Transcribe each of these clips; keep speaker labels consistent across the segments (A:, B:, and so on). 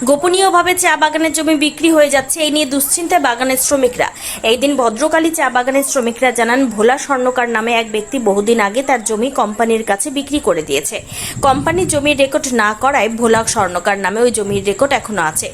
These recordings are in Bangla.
A: গোপনীয়ভাবে চা বাগানের জমি বিক্রি হয়ে যাচ্ছে, এই নিয়ে দুশ্চিন্তায় বাগানের শ্রমিকরা। এই দিন ভদ্রকালী চা বাগানের শ্রমিকরা জানান, ভোলা স্বর্ণকার নামে এক ব্যক্তি বহুদিন আগে তার জমি কোম্পানির কাছে বিক্রি করে দিয়েছে। কোম্পানির জমির রেকর্ড না করায় ভোলা স্বর্ণকার নামে ওই জমির রেকর্ড এখনো আছে।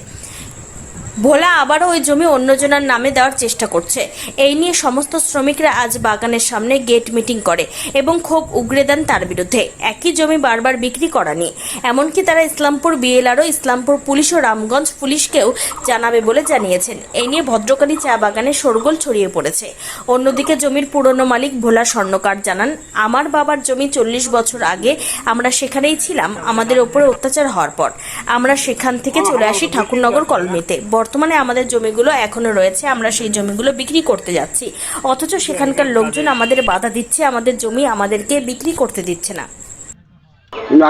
A: ভোলা আবারও ওই জমি অন্যজনের নামে দেওয়ার চেষ্টা করছে। এই নিয়ে সমস্ত শ্রমিকরা আজ বাগানের সামনে গেট মিটিং করে এবং ক্ষোভ উগরে দেন তার বিরুদ্ধে। একই জমি বারবার বিক্রি করা নিয়ে এমনকি তারা ইসলামপুর বিএলআরও, ইসলামপুর পুলিশ ও রামগঞ্জ পুলিশকেও জানাবে বলে জানিয়েছেন। এই নিয়ে ভদ্রকালী চা বাগানে শোরগোল ছড়িয়ে পড়েছে। অন্যদিকে জমির পুরনো মালিক ভোলা স্বর্ণকার জানান, আমার বাবার জমি 40 বছর আগে আমরা সেখানেই ছিলাম। আমাদের ওপরে অত্যাচার হওয়ার পর আমরা সেখান থেকে চলে আসি ঠাকুরনগর কলোনিতে। বর্তমানে আমাদের জমিগুলো এখনো রয়েছে, আমরা সেই জমিগুলো বিক্রি করতে যাচ্ছি, অথচ সেখানকার লোকজন আমাদের বাধা দিচ্ছে, আমাদের জমি আমাদেরকে বিক্রি করতে দিচ্ছে না।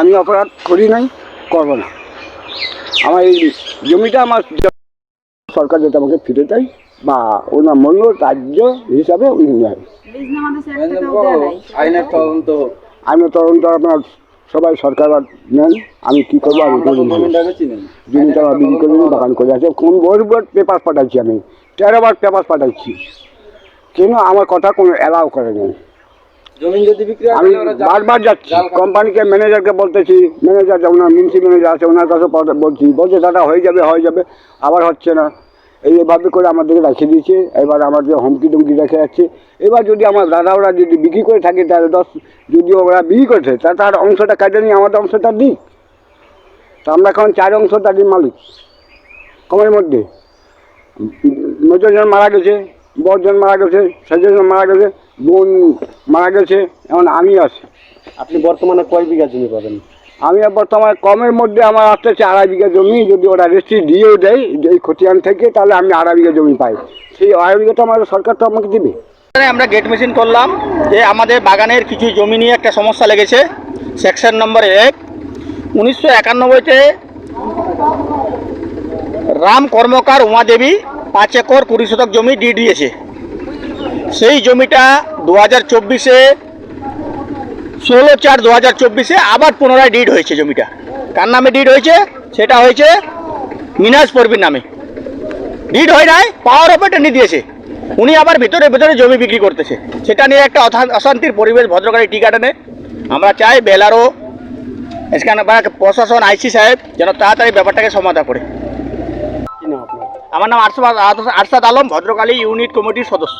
B: আমি অপরাধ করি নাই, করব না। আমার এই জমিটা আমার সরকার যাতে আমাকে ফিরে দেয় বা ওনার মূল্য রাজ্য হিসাবে উনি নেয়। আইনের তদন্ত আপনার সবাই সরকার নেন। আমি কী করবো? আমি জমিটা আমার বিক্রি করে বাগান করে আছে। কোন বহুবার পেপার পাঠাচ্ছি, আমি 13 বার পেপার পাঠাচ্ছি, কেন আমার কথা কোনো অ্যালাউ করে নেই। আমি বারবার যাচ্ছি কোম্পানিকে, ম্যানেজারকে বলতেছি, ম্যানেজার ওনার মিউনিসি ম্যানেজার আছে, ওনার কাছে বলছে দাদা হয়ে যাবে, আবার হচ্ছে না। এইভাবে করে আমাদেরকে রেখে দিয়েছে। এবার আমাদের হুমকি টুমকি রেখে যাচ্ছে। এবার যদি আমার দাদা ওরা যদি বিক্রি করে থাকে, তাহলে যদি ওরা বিক্রি করেছে তার অংশটা কাটে নিয়ে আমাদের অংশটা দিই। তো আমরা এখন 4 অংশটা দিই মালিক। কমের মধ্যে মেজরজন মারা গেছে, বড়জন মারা গেছে, সেজজন মারা গেছে, বোন মারা গেছে, এখন আমি আছি।
C: আপনি বর্তমানে কয় বিঘা জমি পাবেন?
B: আমি বর্তমানে কমের মধ্যে আমার আসতেছে 2.5 বিঘা জমি। যদি ওরা রেজিস্ট্রি দিয়েও দেয় এই খতিয়ান থেকে, তাহলে আমি 2.5 বিঘা জমি পাই। সেই 2.5 বিঘাটা আমাদের সরকার তো আমাকে দেবে।
C: আমরা গেট মেশিন করলাম যে আমাদের বাগানের কিছু জমি নিয়ে একটা সমস্যা লেগেছে। সেকশন নম্বর 1, 1991-তে রাম কর্মকার উমাদেবী 5 একর 20 শতক জমি ডিড দিয়েছে। সেই জমিটা 2024-এ 16/4/2024-এ আবার পুনরায় ডিড হয়েছে। জমিটা কার নামে ডিড হয়েছে? সেটা হয়েছে মিনাজ পরবির নামে। ডিড হয় নাই, পাওয়ার অফ অ্যাটর্নি দিয়েছে। উনি আবার ভিতরে জমি বিক্রি করতেছে। সেটা নিয়ে একটা অশান্তির পরিবেশ ভদ্রকালী টি গার্ডেনে। আমরা চাই বেলারও এখানে প্রশাসন, আইসি সাহেব যেন তাড়াতাড়ি ব্যাপারটাকে সমাধান করে। আমার নাম আরশাদ আলম, ভদ্রকালী ইউনিট কমিটির সদস্য।